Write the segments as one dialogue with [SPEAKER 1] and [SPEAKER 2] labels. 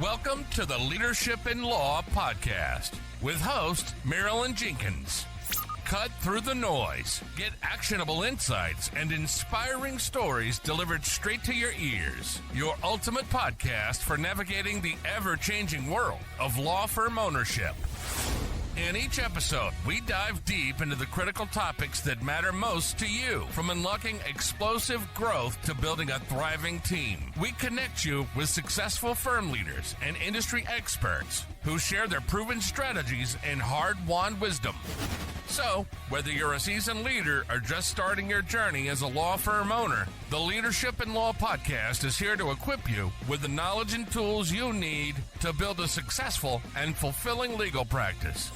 [SPEAKER 1] Welcome to the Leadership in Law podcast with host Marilyn Jenkins. Cut through the noise, get actionable insights and inspiring stories delivered straight to your ears. Your ultimate podcast for navigating the ever-changing world of law firm ownership. In each episode, we dive deep into the critical topics that matter most to you, from unlocking explosive growth to building a thriving team. We connect you with successful firm leaders and industry experts who share their proven strategies and hard-won wisdom. So, whether you're a seasoned leader or just starting your journey as a law firm owner, the Leadership in Law podcast is here to equip you with the knowledge and tools you need to build a successful and fulfilling legal practice.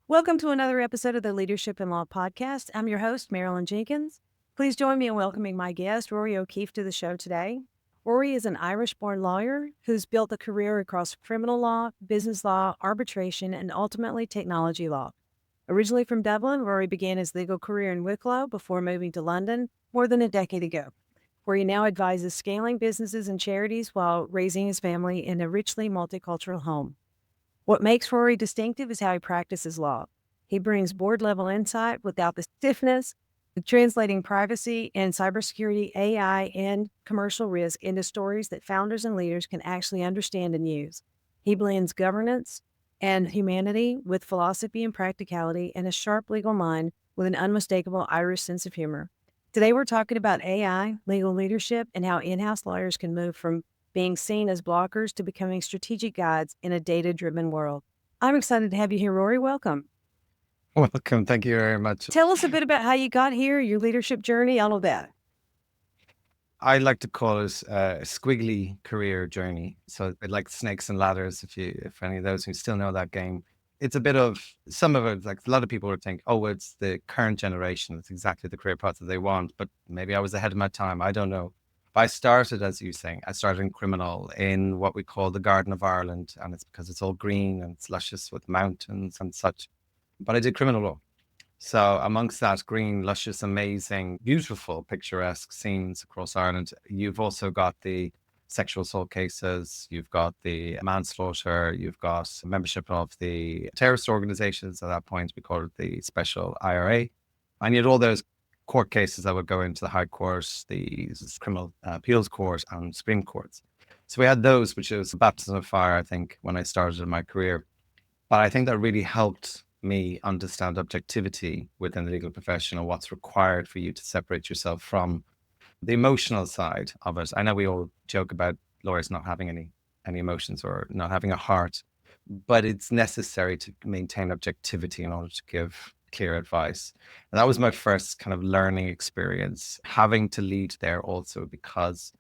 [SPEAKER 2] Welcome to another episode of the Leadership in Law podcast. I'm your host, Marilyn Jenkins. Please join me in welcoming my guest, Rory O'Keeffe, to the show today. Rory is an Irish-born lawyer who's built a career across criminal law, business law, arbitration, and ultimately technology law. Originally from Dublin, Rory began his legal career in Wicklow before moving to London more than a decade ago, where he now advises scaling businesses and charities while raising his family in a richly multicultural home. What makes Rory distinctive is how he practices law. He brings board-level insight without the stiffness, translating privacy and cybersecurity, AI, and commercial risk into stories that founders and leaders can actually understand and use. He blends governance and humanity with philosophy and practicality and a sharp legal mind with an unmistakable Irish sense of humor. Today, we're talking about AI, legal leadership, and how in-house lawyers can move from being seen as blockers to becoming strategic guides in a data-driven world. I'm excited to have you here, Rory. Welcome.
[SPEAKER 3] Welcome. Thank you very much.
[SPEAKER 2] Tell us a bit about how you got here, your leadership journey, all of that.
[SPEAKER 3] I like to call it a squiggly career journey. So I like snakes and ladders, if any of those who still know that game. It's a bit of, some of it, like a lot of people would think, oh, it's the current generation. It's exactly the career path that they want. But maybe I was ahead of my time. I don't know. I started, as you were saying, I started in criminal in what we call the Garden of Ireland. And it's because it's all green and it's luscious with mountains and such. But I did criminal law. So amongst that green, luscious, amazing, beautiful, picturesque scenes across Ireland, you've also got the sexual assault cases, you've got the manslaughter, you've got membership of the terrorist organizations. At that point, we called it the Special IRA. And you had all those court cases that would go into the High Court, the Criminal Appeals Court and Supreme Courts. So we had those, which was a baptism of fire, I think, when I started in my career. But I think that really helped me understand objectivity within the legal profession and what's required for you to separate yourself from the emotional side of it. I know we all joke about lawyers not having any emotions or not having a heart, but it's necessary to maintain objectivity in order to give clear advice. And that was my first kind of learning experience, having to lead there also because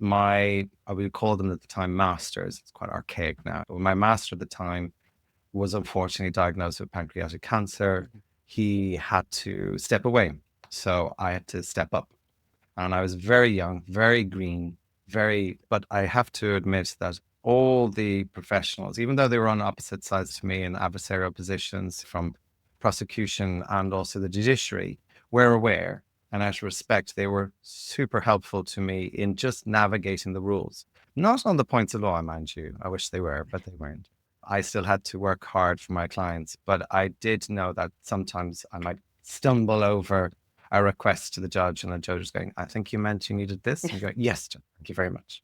[SPEAKER 3] I would call them at the time masters. It's quite archaic now. But my master at the time was unfortunately diagnosed with pancreatic cancer. He had to step away. So I had to step up. And I was very young, very green, but I have to admit that all the professionals, even though they were on opposite sides to me in adversarial positions from prosecution and also the judiciary, were aware. And out of respect, they were super helpful to me in just navigating the rules. Not on the points of law, mind you. I wish they were, but they weren't. I still had to work hard for my clients, but I did know that sometimes I might stumble over a request to the judge and the judge was going, I think you meant you needed this. And you go, yes, John, thank you very much.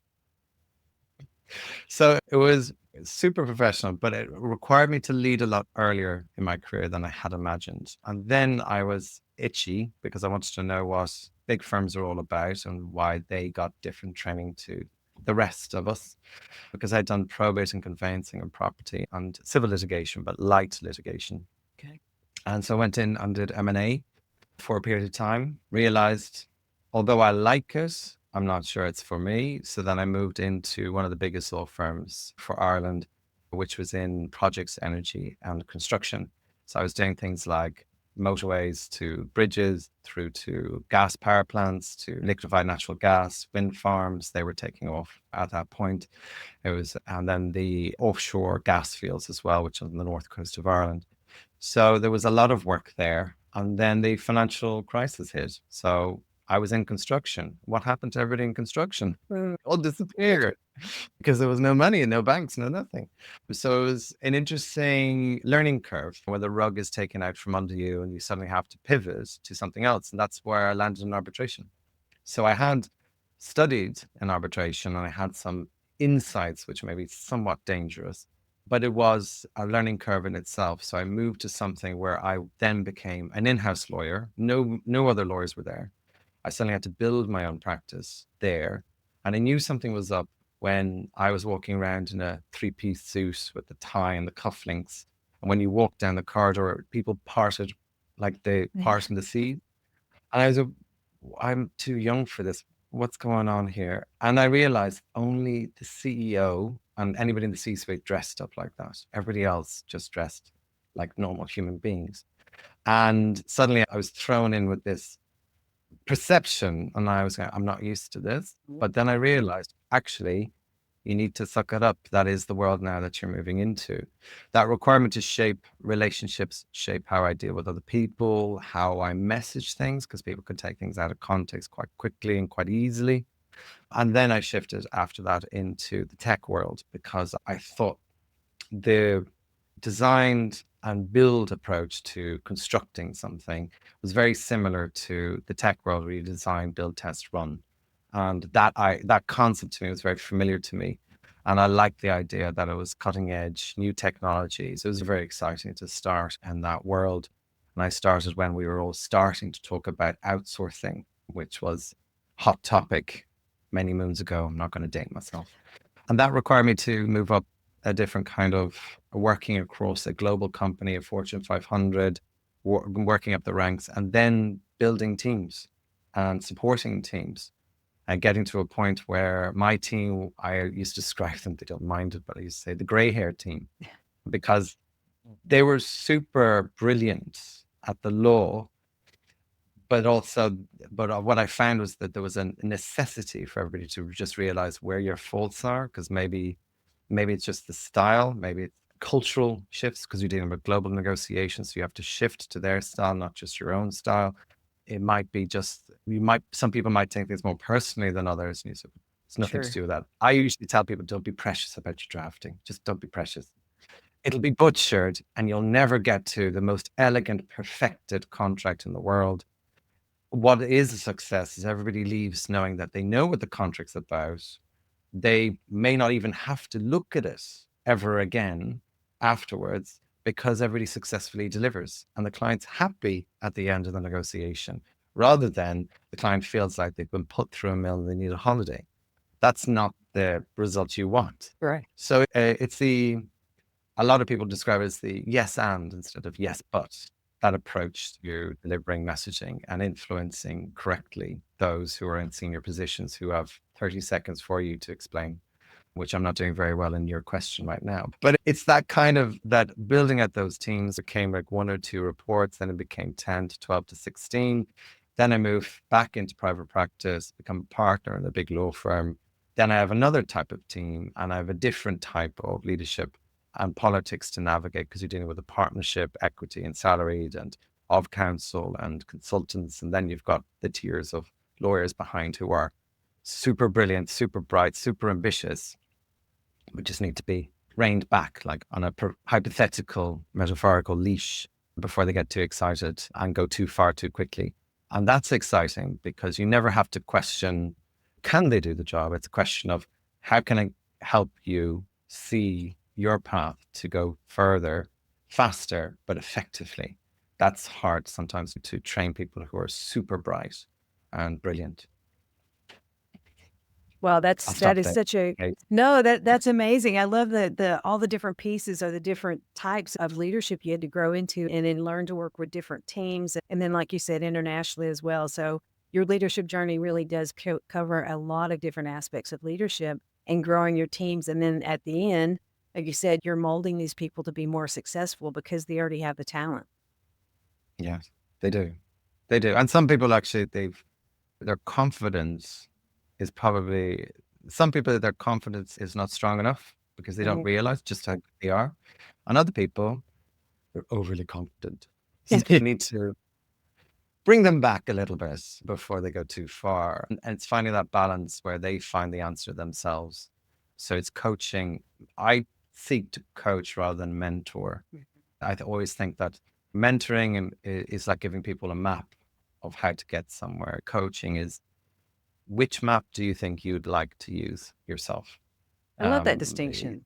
[SPEAKER 3] So it was super professional, but it required me to lead a lot earlier in my career than I had imagined. And then I was itchy because I wanted to know what big firms are all about and why they got different training to the rest of us, because I'd done probate and conveyancing and property and civil litigation, but light litigation.
[SPEAKER 2] Okay.
[SPEAKER 3] And so I went in and did M&A for a period of time, realized, although I like it, I'm not sure it's for me. So then I moved into one of the biggest law firms for Ireland, which was in projects, energy and construction. So I was doing things like motorways to bridges, through to gas power plants, to liquefied natural gas, wind farms. They were taking off at that point. And then the offshore gas fields as well, which are on the north coast of Ireland. So there was a lot of work there. And then the financial crisis hit. So I was in construction. What happened to everybody in construction? All disappeared because there was no money and no banks, no nothing. So it was an interesting learning curve where the rug is taken out from under you and you suddenly have to pivot to something else. And that's where I landed in arbitration. So I had studied in arbitration and I had some insights, which may be somewhat dangerous, but it was a learning curve in itself. So I moved to something where I then became an in-house lawyer. No other lawyers were there. I suddenly had to build my own practice there. And I knew something was up when I was walking around in a three-piece suit with the tie and the cufflinks. And when you walked down the corridor, people parted like they part in the sea. And I was I'm too young for this. What's going on here? And I realized only the CEO and anybody in the C-suite dressed up like that. Everybody else just dressed like normal human beings. And suddenly I was thrown in with this perception and I was going, I'm not used to this. But then I realized actually you need to suck it up. That is the world now that you're moving into. That requirement to shape relationships, shape how I deal with other people, how I message things, because people could take things out of context quite quickly and quite easily. And then I shifted after that into the tech world because I thought the designed and build approach to constructing something was very similar to the tech world where you design, build, test, run. And that concept to me was very familiar to me. And I liked the idea that it was cutting edge, new technologies. It was very exciting to start in that world. And I started when we were all starting to talk about outsourcing, which was hot topic many moons ago. I'm not going to date myself. And that required me to move up a different kind of working across a global company, a Fortune 500, working up the ranks, and then building teams and supporting teams. And getting to a point where my team, I used to describe them, they don't mind it, but I used to say the gray hair team, because they were super brilliant at the law, but what I found was that there was a necessity for everybody to just realize where your faults are, because maybe it's just the style, maybe it's cultural shifts, because you're dealing with global negotiations, so you have to shift to their style, not just your own style. It might be just, some people might take things more personally than others. And you say, it's nothing to do with that. I usually tell people, don't be precious about your drafting. Just don't be precious. It'll be butchered and you'll never get to the most elegant, perfected contract in the world. What is a success is everybody leaves knowing that they know what the contract's about. They may not even have to look at it ever again afterwards, because everybody successfully delivers and the client's happy at the end of the negotiation, rather than the client feels like they've been put through a mill and they need a holiday. That's not the result you want.
[SPEAKER 2] Right.
[SPEAKER 3] So a lot of people describe it as the yes and instead of yes but. That approach to delivering messaging and influencing correctly those who are in senior positions who have 30 seconds for you to explain, which I'm not doing very well in your question right now. But it's that kind of, that building at those teams became like 1 or 2 reports, then it became 10 to 12 to 16. Then I moved back into private practice, become a partner in a big law firm. Then I have another type of team and I have a different type of leadership and politics to navigate, because you're dealing with a partnership, equity and salaried, and of counsel and consultants. And then you've got the tiers of lawyers behind who are super brilliant, super bright, super ambitious, but just need to be reined back, like on a hypothetical, metaphorical leash before they get too excited and go too far too quickly. And that's exciting because you never have to question, can they do the job? It's a question of, how can I help you see your path to go further, faster, but effectively? That's hard sometimes to train people who are super bright and brilliant.
[SPEAKER 2] Well, that's amazing. I love the all the different pieces or the different types of leadership you had to grow into and then learn to work with different teams. And then, like you said, internationally as well. So your leadership journey really does cover a lot of different aspects of leadership and growing your teams. And then at the end, like you said, you're molding these people to be more successful because they already have the talent.
[SPEAKER 3] Yeah, they do. They do. And some people actually, their confidence is probably, some people, their confidence is not strong enough because they don't realize just how good they are. And other people, they're overly confident. So you need to bring them back a little bit before they go too far. And it's finding that balance where they find the answer themselves. So it's coaching. I seek to coach rather than mentor. I always think that mentoring is like giving people a map of how to get somewhere. Coaching is, which map do you think you'd like to use yourself?
[SPEAKER 2] I love that distinction.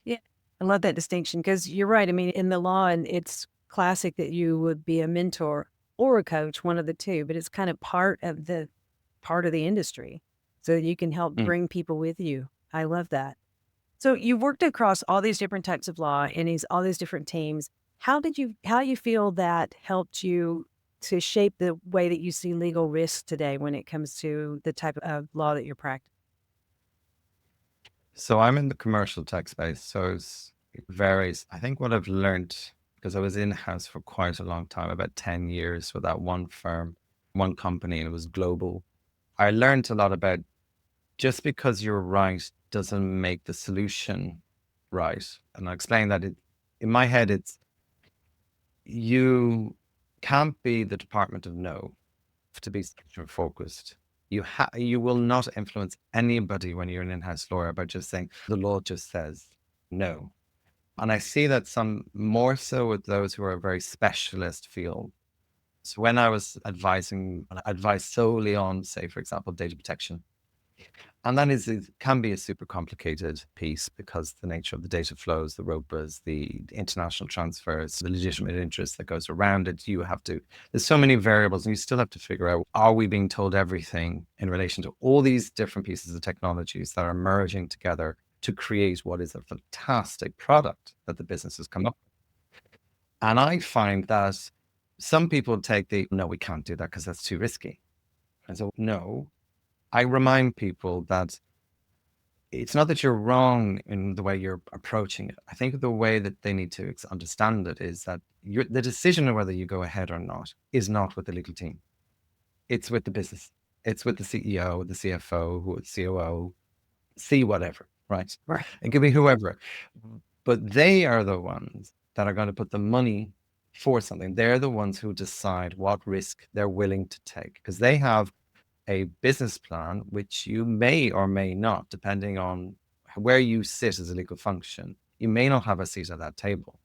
[SPEAKER 2] Yeah, I love that distinction because you're right. I mean, in the law, and it's classic that you would be a mentor or a coach, one of the two, but it's kind of part of the industry, so that you can help bring people with you. I love that. So you've worked across all these different types of law and all these different teams. How you feel that helped you to shape the way that you see legal risks today when it comes to the type of law that you're practicing?
[SPEAKER 3] So I'm in the commercial tech space, so it varies. I think what I've learned, because I was in-house for quite a long time, about 10 years with that one firm, one company, and it was global. I learned a lot about just because you're right doesn't make the solution right. And I explain that in my head, it's you can't be the Department of No to be solution focused. You will not influence anybody when you're an in-house lawyer by just saying the law just says no. And I see that some more so with those who are a very specialist field. So when I was advising, I advised solely on, say, for example, data protection. And that can be a super complicated piece because the nature of the data flows, the ROPAs, the international transfers, the legitimate interest that goes around it. There's so many variables, and you still have to figure out, are we being told everything in relation to all these different pieces of technologies that are merging together to create what is a fantastic product that the business has come up with? And I find that some people take no, we can't do that because that's too risky. And so, no, I remind people that it's not that you're wrong in the way you're approaching it. I think the way that they need to understand it is that the decision of whether you go ahead or not is not with the legal team. It's with the business. It's with the CEO, the CFO, the COO, whatever, right?
[SPEAKER 2] Right.
[SPEAKER 3] It could be whoever. But they are the ones that are going to put the money for something. They're the ones who decide what risk they're willing to take because they have a business plan, which you may or may not, depending on where you sit as a legal function, you may not have a seat at that table.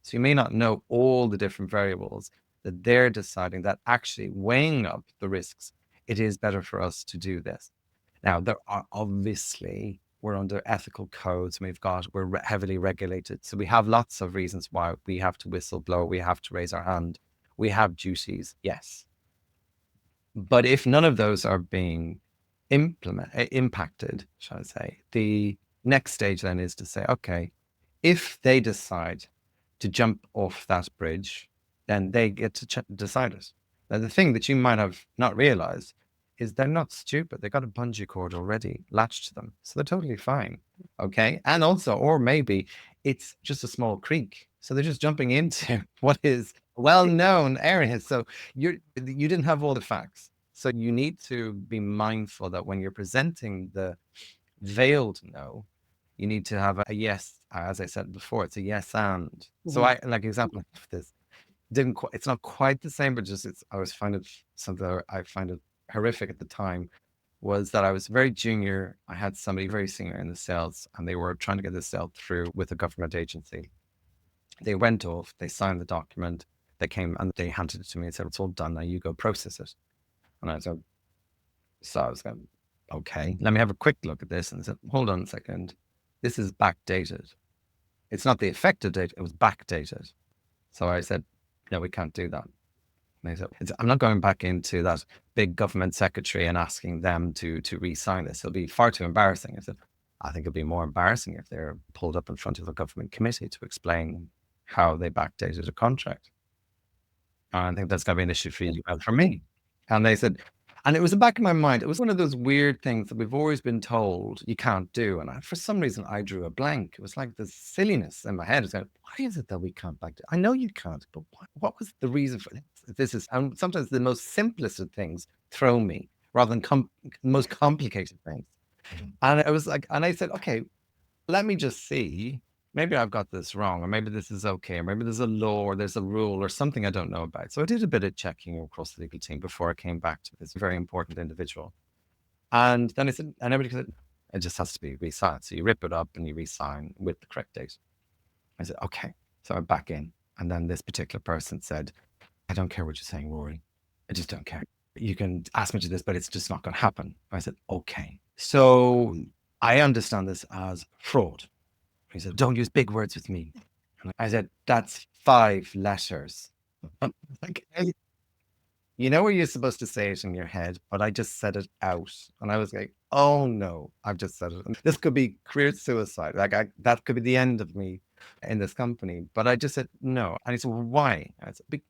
[SPEAKER 3] So you may not know all the different variables that they're deciding that actually weighing up the risks, it is better for us to do this. Now, there are obviously, we're under ethical codes, we're heavily regulated. So we have lots of reasons why we have to whistleblow, we have to raise our hand, we have duties, yes. But if none of those are being impacted, shall I say, the next stage then is to say, okay, if they decide to jump off that bridge, then they get to decide it. Now, the thing that you might have not realized is they're not stupid. They've got a bungee cord already latched to them. So they're totally fine. Okay. And also, or maybe it's just a small creek. So they're just jumping into what is well-known areas. So you didn't have all the facts. So you need to be mindful that when you're presenting the veiled no, you need to have a yes. As I said before, it's a yes and. So I like example of this. It's not quite the same, but just I always find it something I find it horrific at the time was that I was very junior. I had somebody very senior in the sales, and they were trying to get the sale through with a government agency. They went off, they signed the document, they came and they handed it to me and said, it's all done now, you go process it. And I said, so I was going, okay, let me have a quick look at this. And I said, hold on a second, this is backdated. It's not the effective date, it was backdated. So I said, no, we can't do that. And they said, I'm not going back into that big government secretary and asking them to re-sign this. It'll be far too embarrassing. I said, I think it'd be more embarrassing if they're pulled up in front of a government committee to explain how they backdated a contract. And I think that's going to be an issue for you and for me. And they said, and it was in the back of my mind, it was one of those weird things that we've always been told you can't do. And for some reason, I drew a blank. It was like this silliness in my head. It's like, why is it that we can't backdate? I know you can't, but what was the reason for this? And sometimes the most simplest of things throw me rather than most complicated things. And I was like, and I said, okay, let me just see maybe I've got this wrong, or maybe this is okay, or maybe there's a law or there's a rule or something I don't know about. So I did a bit of checking across the legal team before I came back to this very important individual. And then I said, and everybody said, it just has to be re-signed. So you rip it up and you re-sign with the correct date. I said, okay. So I'm back in. And then this particular person said, I don't care what you're saying, Rory. I just don't care. You can ask me to this, but it's just not going to happen. I said, okay. So I understand this as fraud. He said, don't use big words with me. And I said, that's 5 letters. Like, you know where you're supposed to say it in your head, but I just said it out. And I was like, oh no, I've just said it. And this could be career suicide. That could be the end of me in this company. But I just said no. And he said, well, why?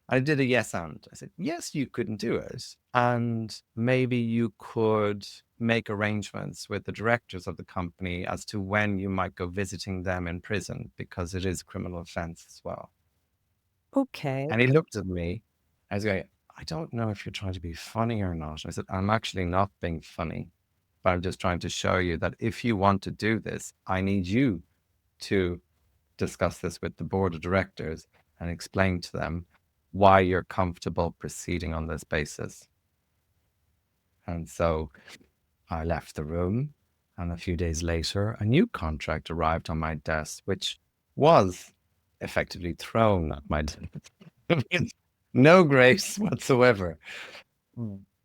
[SPEAKER 3] I did a yes and. I said, yes, you couldn't do it. And maybe you could make arrangements with the directors of the company as to when you might go visiting them in prison, because it is a criminal offense as well.
[SPEAKER 2] Okay.
[SPEAKER 3] And he looked at me. I was going, I don't know if you're trying to be funny or not. I said, I'm actually not being funny, but I'm just trying to show you that if you want to do this, I need you to discuss this with the board of directors and explain to them why you're comfortable proceeding on this basis. And so I left the room, and a few days later, a new contract arrived on my desk, which was effectively thrown at my desk. No grace whatsoever.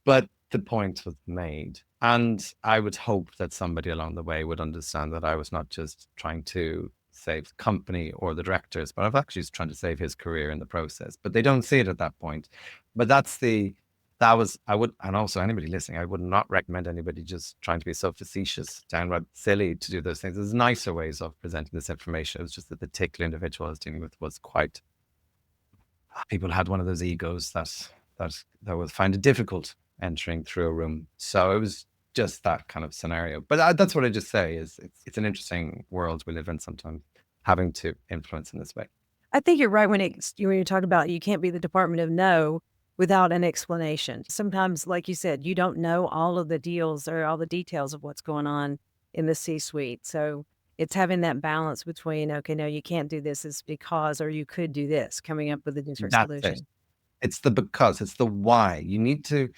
[SPEAKER 3] But the point was made. And I would hope that somebody along the way would understand that I was not just trying to save the company or the directors, but I was actually trying to save his career in the process. But they don't see it at that point. But I would, and also anybody listening, I would not recommend anybody just trying to be so facetious, downright silly to do those things. There's nicer ways of presenting this information. It was just that the particular individual I was dealing with was quite, people had one of those egos that would find it difficult entering through a room. So it was just that kind of scenario. But that's what I just say is it's an interesting world we live in sometimes, having to influence in this way.
[SPEAKER 2] I think you're right when you're talking about you can't be the Department of No without an explanation. Sometimes, like you said, you don't know all of the deals or all the details of what's going on in the C-suite. So it's having that balance between, okay, no, you can't do this is because, or you could do this, coming up with a different
[SPEAKER 3] That's it.
[SPEAKER 2] solution.
[SPEAKER 3] It's the because, it's the why. You need to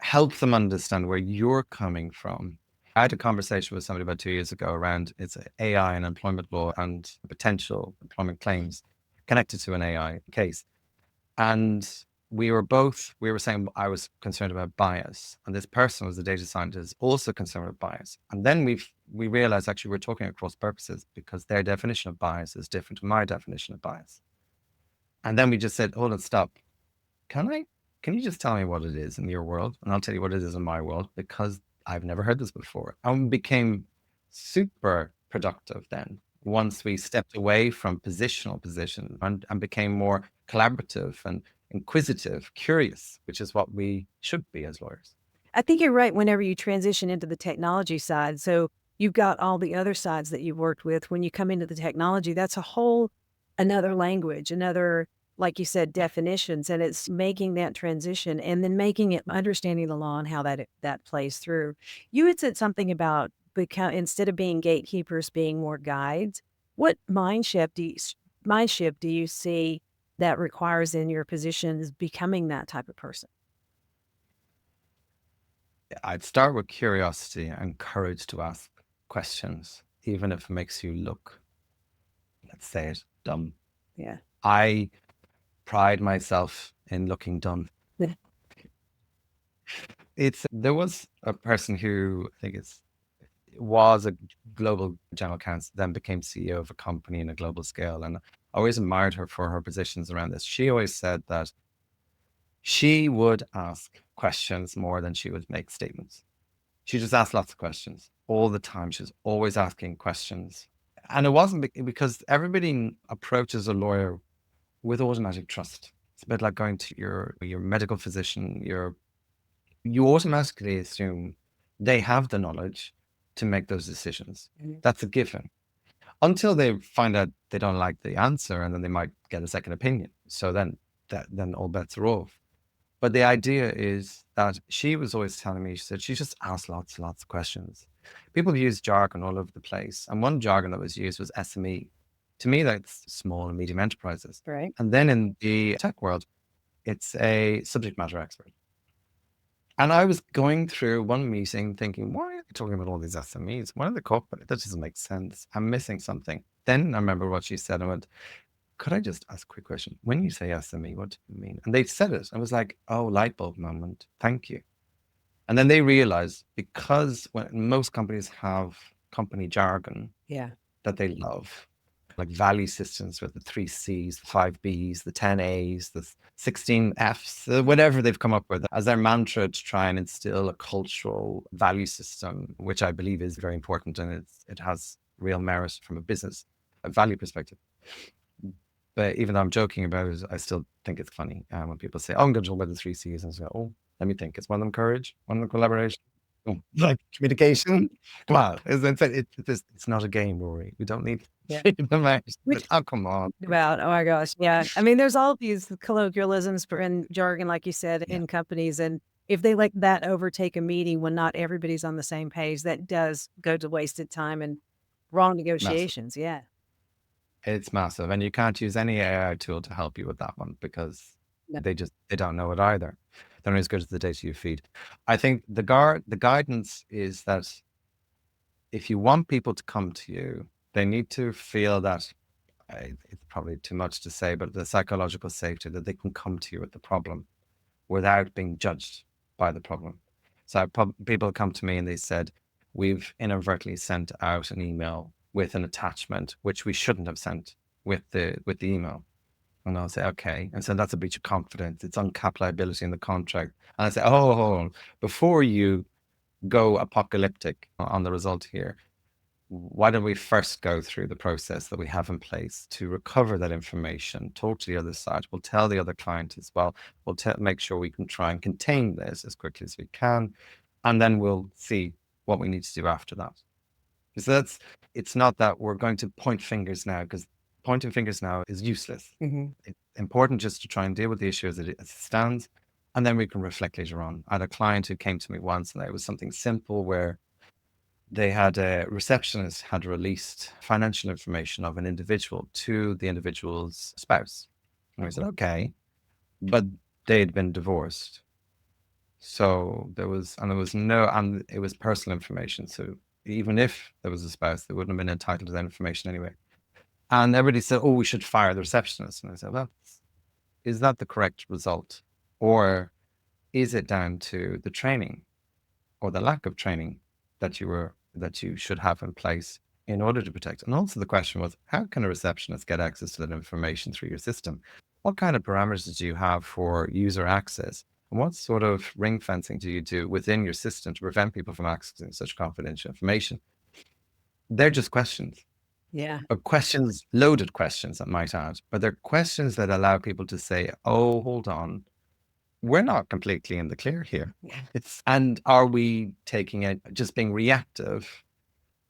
[SPEAKER 3] help them understand where you're coming from. I had a conversation with somebody about 2 years ago around it's AI and employment law and potential employment claims connected to an AI case. And we were saying I was concerned about bias, and this person was a data scientist also concerned with bias. And then we realized actually we're talking across purposes because their definition of bias is different to my definition of bias. And then we just said, hold on, stop. Can you just tell me what it is in your world? And I'll tell you what it is in my world, because I've never heard this before. And became super productive then once we stepped away from positional position and became more collaborative and inquisitive, curious, which is what we should be as lawyers.
[SPEAKER 2] I think you're right whenever you transition into the technology side. So you've got all the other sides that you've worked with. When you come into the technology, that's a whole another language, another, like you said, definitions, and it's making that transition and then making it understanding the law and how that plays through. You had said something about instead of being gatekeepers, being more guides. What mind shift do you see that requires in your positions becoming that type of person?
[SPEAKER 3] I'd start with curiosity and courage to ask questions, even if it makes you look, let's say it, dumb.
[SPEAKER 2] Yeah.
[SPEAKER 3] I pride myself in looking dumb.
[SPEAKER 2] Yeah.
[SPEAKER 3] There was a person who I think was a global general counsel, then became CEO of a company in a global scale. And I always admired her for her positions around this. She always said that she would ask questions more than she would make statements. She just asked lots of questions all the time. She was always asking questions. And it wasn't because everybody approaches a lawyer with automatic trust. It's a bit like going to your medical physician. You automatically assume they have the knowledge to make those decisions.
[SPEAKER 2] Mhm.
[SPEAKER 3] That's a given. Until they find out they don't like the answer, and then they might get a second opinion. So then all bets are off. But the idea is that she was always telling me, she said she just asked lots and lots of questions. People use jargon all over the place. And one jargon that was used was SME. To me, that's small and medium enterprises.
[SPEAKER 2] Right.
[SPEAKER 3] And then in the tech world, it's a subject matter expert. And I was going through one meeting thinking, why are you talking about all these SMEs? Why are they corporate? That doesn't make sense. I'm missing something. Then I remember what she said. I went, could I just ask a quick question? When you say SME, what do you mean? And they said it. I was like, oh, light bulb moment. Thank you. And then they realized, because when most companies have company jargon
[SPEAKER 2] Yeah.
[SPEAKER 3] that they love, like value systems with the 3 C's, the 5 B's, the 10 A's, the 16 F's, whatever they've come up with as their mantra to try and instill a cultural value system, which I believe is very important, and it has real merit from a value perspective. But even though I'm joking about it, I still think it's funny when people say, oh, I'm going to talk about the 3 C's, and I say, oh, let me think. Is one of them courage? One of them collaboration? Oh, like communication? Come on. It's not a game, Rory. We don't need
[SPEAKER 2] Yeah.
[SPEAKER 3] them out.
[SPEAKER 2] Which-
[SPEAKER 3] Oh, come on.
[SPEAKER 2] About, oh my gosh. Yeah. I mean, there's all these colloquialisms and jargon, like you said,
[SPEAKER 3] Yeah.
[SPEAKER 2] in companies. And if they let that overtake a meeting when not everybody's on the same page, that does go to wasted time and wrong negotiations. Yeah.
[SPEAKER 3] It's massive. And you can't use any AI tool to help you with that one, because
[SPEAKER 2] No.
[SPEAKER 3] they don't know it either. They're not as good as the data you feed. I think the guidance is that if you want people to come to you, they need to feel that, it's probably too much to say, but the psychological safety that they can come to you with the problem without being judged by the problem. So people come to me and they said, we've inadvertently sent out an email with an attachment, which we shouldn't have sent with the email. And I'll say, okay. And so that's a breach of confidence. It's uncapped liability in the contract. And I say, oh, hold on. Before you go apocalyptic on the result here, why don't we first go through the process that we have in place to recover that information, talk to the other side, we'll tell the other client as well, we'll make sure we can try and contain this as quickly as we can, and then we'll see what we need to do after that. Because it's not that we're going to point fingers now, because pointing fingers now is useless.
[SPEAKER 2] Mm-hmm.
[SPEAKER 3] It's important just to try and deal with the issue as it stands, and then we can reflect later on. I had a client who came to me once, and it was something simple where they had a receptionist had released financial information of an individual to the individual's spouse. And I said, okay, but they had been divorced. So it was personal information. So even if there was a spouse, they wouldn't have been entitled to that information anyway. And everybody said, oh, we should fire the receptionist. And I said, well, is that the correct result? Or is it down to the training or the lack of training that you should have in place in order to protect? And also the question was, how can a receptionist get access to that information through your system? What kind of parameters do you have for user access? And what sort of ring fencing do you do within your system to prevent people from accessing such confidential information? They're just questions.
[SPEAKER 2] Yeah.
[SPEAKER 3] Or questions, loaded questions, I might add, but they're questions that allow people to say, oh, hold on, we're not completely in the clear here.
[SPEAKER 2] Yeah.
[SPEAKER 3] And are we taking it, just being reactive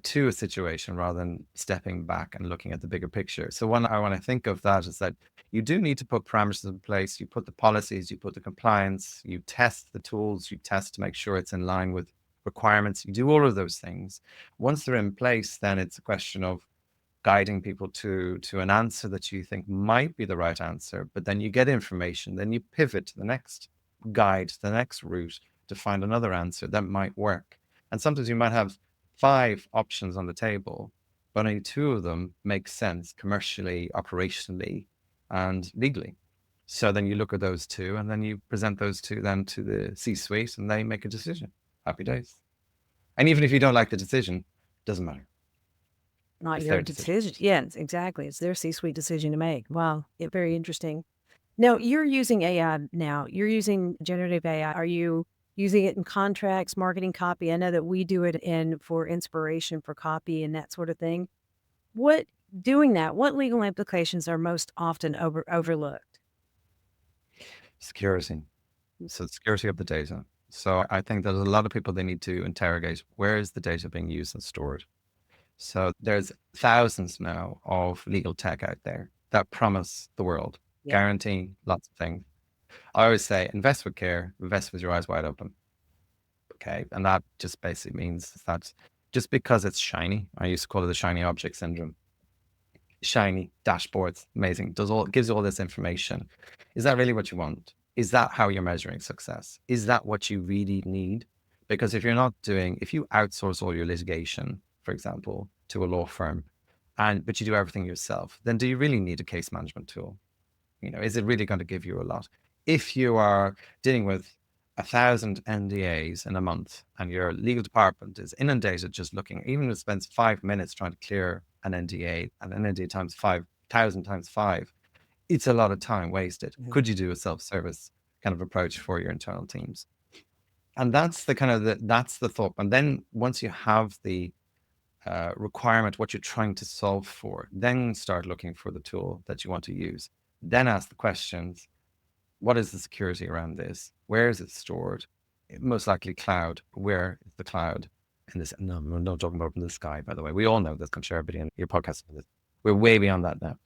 [SPEAKER 3] to a situation rather than stepping back and looking at the bigger picture? So when I think of that is that you do need to put parameters in place. You put the policies, you put the compliance, you test the tools, you test to make sure it's in line with requirements. You do all of those things. Once they're in place, then it's a question of guiding people to an answer that you think might be the right answer, but then you get information, then you pivot to the next guide, the next route to find another answer that might work. And sometimes you might have 5 options on the table, but only 2 of them make sense commercially, operationally, and legally. So then you look at those 2 and then you present those 2 then to the C-suite and they make a decision. Happy days. And even if you don't like the decision, doesn't matter.
[SPEAKER 2] Not
[SPEAKER 3] It's
[SPEAKER 2] your
[SPEAKER 3] their
[SPEAKER 2] decision. Yeah, exactly. It's their C-suite decision to make. Wow. Very interesting. Now, you're using AI now. You're using generative AI. Are you using it in contracts, marketing copy? I know that we do it for inspiration for copy and that sort of thing. What legal implications are most often overlooked?
[SPEAKER 3] Security. So security of the data. So I think there's a lot of people, they need to interrogate, where is the data being used and stored? So there's thousands now of legal tech out there that promise the world, guarantee lots of things. I always say, invest with care, invest with your eyes wide open. Okay. And that just basically means that just because it's shiny, I used to call it the shiny object syndrome. shiny dashboards, amazing, gives you all this information. Is that really what you want? Is that how you're measuring success? Is that what you really need? Because if you outsource all your litigation, for example, to a law firm, but you do everything yourself, then do you really need a case management tool? Is it really going to give you a lot? If you are dealing with 1,000 NDAs in a month and your legal department is inundated just looking, even if it spends 5 minutes trying to clear an NDA, and an NDA times 5,000 times 5, it's a lot of time wasted.
[SPEAKER 2] Mhm.
[SPEAKER 3] Could you do a self-service kind of approach for your internal teams? And that's the thought. And then once you have the requirement, what you're trying to solve for, then start looking for the tool that you want to use. Then ask the questions: what is the security around this? Where is it stored? Most likely cloud. Where is the cloud? In this, no, we're not talking about in the sky, by the way. We all know this. I'm sure everybody in your podcast knows this. We're way beyond that now.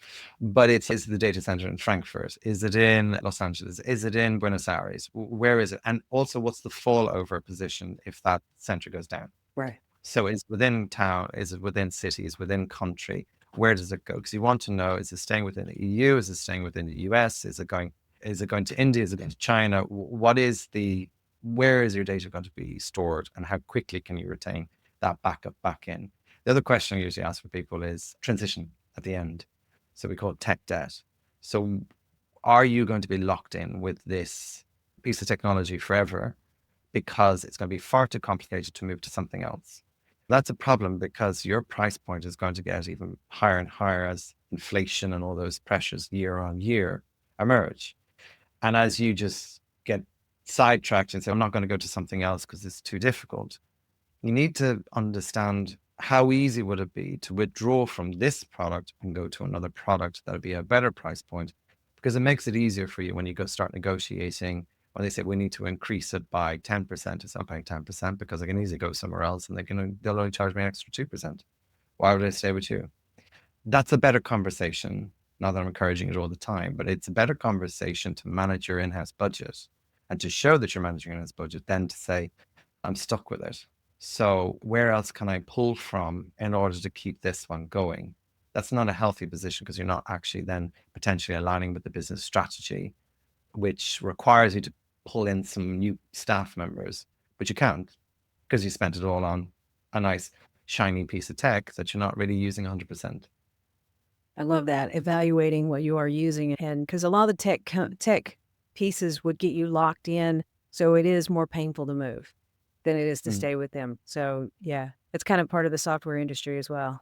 [SPEAKER 3] But is the data center in Frankfurt? Is it in Los Angeles? Is it in Buenos Aires? Where is it? And also, what's the fallover position if that center goes down?
[SPEAKER 2] Right.
[SPEAKER 3] So is it within town? Is it within cities? Within country? Where does it go? Because you want to know: is it staying within the EU? Is it staying within the US? Is it going to India? Is it going to China? Where is your data going to be stored, and how quickly can you retain that backup back in? The other question I usually ask for people is transition at the end. So we call it tech debt. So are you going to be locked in with this piece of technology forever because it's going to be far too complicated to move to something else? That's a problem, because your price point is going to get even higher and higher as inflation and all those pressures year on year emerge. And as you just get sidetracked and say, I'm not going to go to something else because it's too difficult, you need to understand how easy would it be to withdraw from this product and go to another product that would be a better price point, because it makes it easier for you when you go start negotiating. When they say we need to increase it by 10%, it's not paying 10% because I can easily go somewhere else and they'll only charge me an extra 2%. Why would I stay with you? That's a better conversation. Not that I'm encouraging it all the time, but it's a better conversation to manage your in-house budget and to show that you're managing your in-house budget than to say, I'm stuck with it. So where else can I pull from in order to keep this one going? That's not a healthy position, because you're not actually then potentially aligning with the business strategy, which requires you to pull in some new staff members, but you can't, because you spent it all on a nice shiny piece of tech that you're not really using 100%.
[SPEAKER 2] I love that, evaluating what you are using, and because a lot of the tech pieces would get you locked in, so it is more painful to move than it is to stay with them. So yeah, it's kind of part of the software industry as well.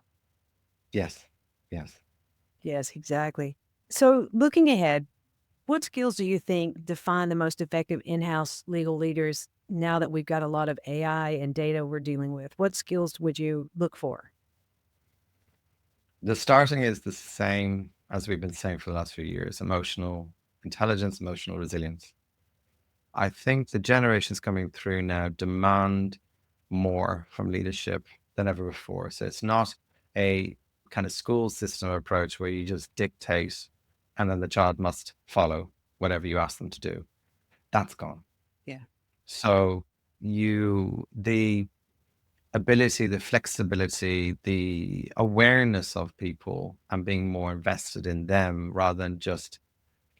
[SPEAKER 3] Yes.
[SPEAKER 2] Yes, exactly. So looking ahead, what skills do you think define the most effective in-house legal leaders now that we've got a lot of AI and data we're dealing with? What skills would you look for?
[SPEAKER 3] The starting is the same as we've been saying for the last few years: emotional intelligence, emotional resilience. I think the generations coming through now demand more from leadership than ever before. So it's not a kind of school system approach where you just dictate and then the child must follow whatever you ask them to do. That's gone.
[SPEAKER 2] Yeah.
[SPEAKER 3] So the ability, the flexibility, the awareness of people and being more invested in them rather than just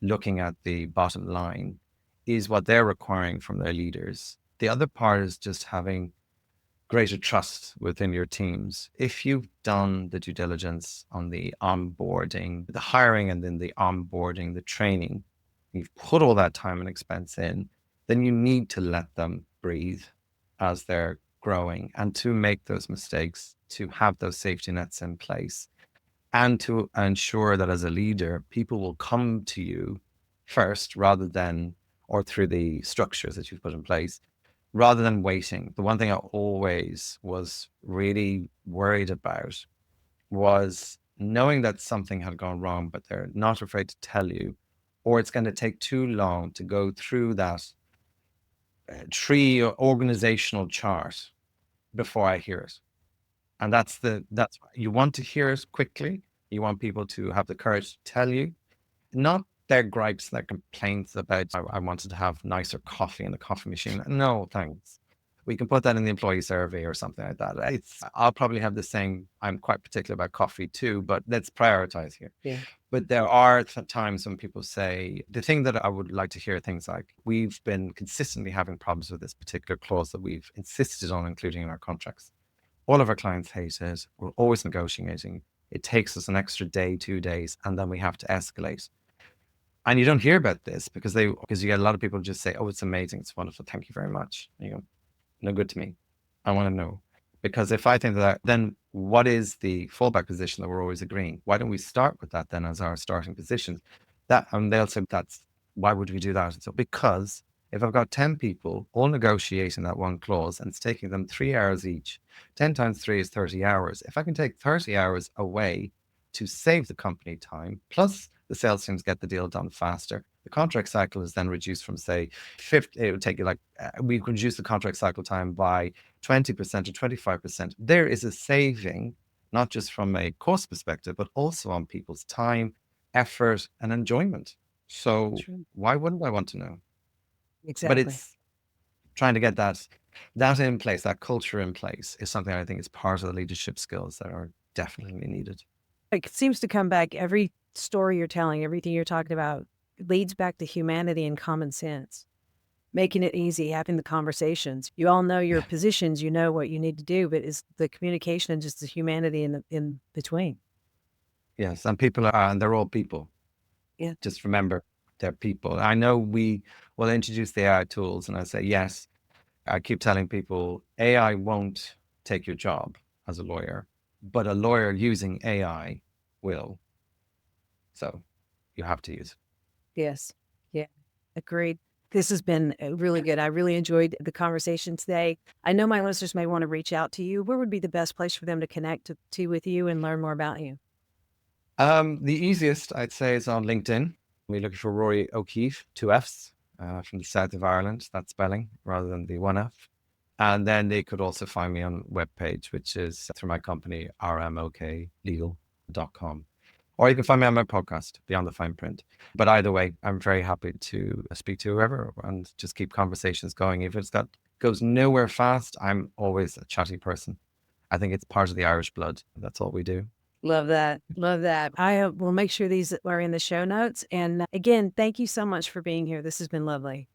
[SPEAKER 3] looking at the bottom line is what they're requiring from their leaders. The other part is just having greater trust within your teams. If you've done the due diligence on the onboarding, the hiring, and then the onboarding, the training, you've put all that time and expense in, then you need to let them breathe as they're growing, and to make those mistakes, to have those safety nets in place, and to ensure that as a leader, people will come to you first rather than, or through the structures that you've put in place, rather than waiting. The one thing I always was really worried about was knowing that something had gone wrong, but they're not afraid to tell you, or it's going to take too long to go through that tree or organizational chart before I hear it. And that's you want to hear it quickly. You want people to have the courage to tell you, not their gripes, their complaints about, I wanted to have nicer coffee in the coffee machine. No, thanks. We can put that in the employee survey or something like that. I'll probably have the same. I'm quite particular about coffee too, but let's prioritize here.
[SPEAKER 2] Yeah.
[SPEAKER 3] But there are times when people say, the thing that I would like to hear things like, we've been consistently having problems with this particular clause that we've insisted on including in our contracts. All of our clients hate it. We're always negotiating. It takes us an extra day, 2 days, and then we have to escalate. And you don't hear about this because you get a lot of people just say, oh, it's amazing. It's wonderful. Thank you very much. And you go, no good to me. I want to know. Because if I think that, then what is the fallback position that we're always agreeing? Why don't we start with that then as our starting position? And they'll say, why would we do that? And so, because if I've got 10 people all negotiating that one clause and it's taking them 3 hours each, 10 times 3 is 30 hours. If I can take 30 hours away to save the company time, plus the sales teams get the deal done faster, the contract cycle is then reduced from, say, 50, it would take you we could reduce the contract cycle time by 20% or 25%. There is a saving, not just from a cost perspective, but also on people's time, effort, and enjoyment. So why wouldn't I want to know?
[SPEAKER 2] Exactly.
[SPEAKER 3] But it's trying to get that in place, that culture in place is something I think is part of the leadership skills that are definitely needed.
[SPEAKER 2] It seems to come back, every story you're telling, everything you're talking about leads back to humanity and common sense, making it easy, having the conversations. You all know your positions, you know what you need to do, but it's the communication and just the humanity in between.
[SPEAKER 3] Yes, and people and they're all people.
[SPEAKER 2] Yeah.
[SPEAKER 3] Just remember, they're people. I know we will introduce the AI tools, and I say, yes, I keep telling people AI won't take your job as a lawyer, but a lawyer using AI will. So you have to use it.
[SPEAKER 2] Yes. Yeah. Agreed. This has been really good. I really enjoyed the conversation today. I know my listeners may want to reach out to you. Where would be the best place for them to connect to with you and learn more about you?
[SPEAKER 3] The easiest, I'd say, is on LinkedIn. We're looking for Rory O'Keeffe, 2 Fs, from the south of Ireland, that spelling, rather than the 1 F. And then they could also find me on webpage, which is through my company, rmoklegal.com. Or you can find me on my podcast, Beyond the Fine Print. But either way, I'm very happy to speak to whoever and just keep conversations going. If it's goes nowhere fast, I'm always a chatty person. I think it's part of the Irish blood. That's all we do.
[SPEAKER 2] Love that. Love that. I will make sure these are in the show notes. And again, thank you so much for being here. This has been lovely.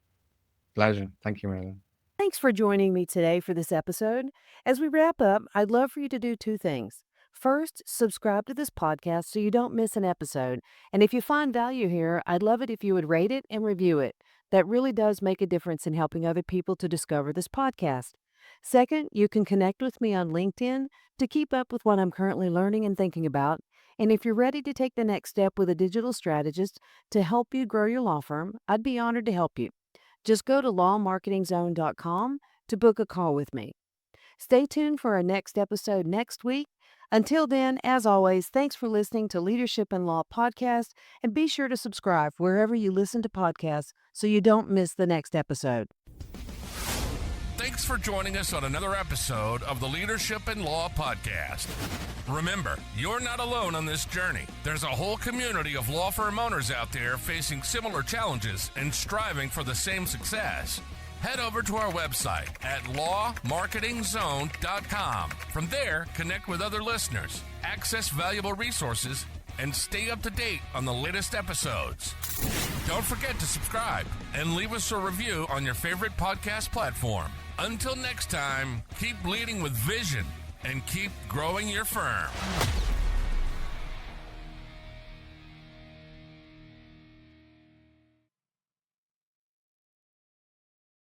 [SPEAKER 3] Pleasure. Thank you, Marilyn.
[SPEAKER 2] Thanks for joining me today for this episode. As we wrap up, I'd love for you to do 2 things. First, subscribe to this podcast so you don't miss an episode. And if you find value here, I'd love it if you would rate it and review it. That really does make a difference in helping other people to discover this podcast. Second, you can connect with me on LinkedIn to keep up with what I'm currently learning and thinking about. And if you're ready to take the next step with a digital strategist to help you grow your law firm, I'd be honored to help you. Just go to lawmarketingzone.com to book a call with me. Stay tuned for our next episode next week. Until then, as always, thanks for listening to Leadership in Law Podcast, and be sure to subscribe wherever you listen to podcasts so you don't miss the next episode.
[SPEAKER 1] Thanks for joining us on another episode of the Leadership in Law Podcast. Remember, you're not alone on this journey. There's a whole community of law firm owners out there facing similar challenges and striving for the same success. Head over to our website at lawmarketingzone.com. From there, connect with other listeners, access valuable resources, and stay up to date on the latest episodes. Don't forget to subscribe and leave us a review on your favorite podcast platform. Until next time, keep leading with vision and keep growing your firm.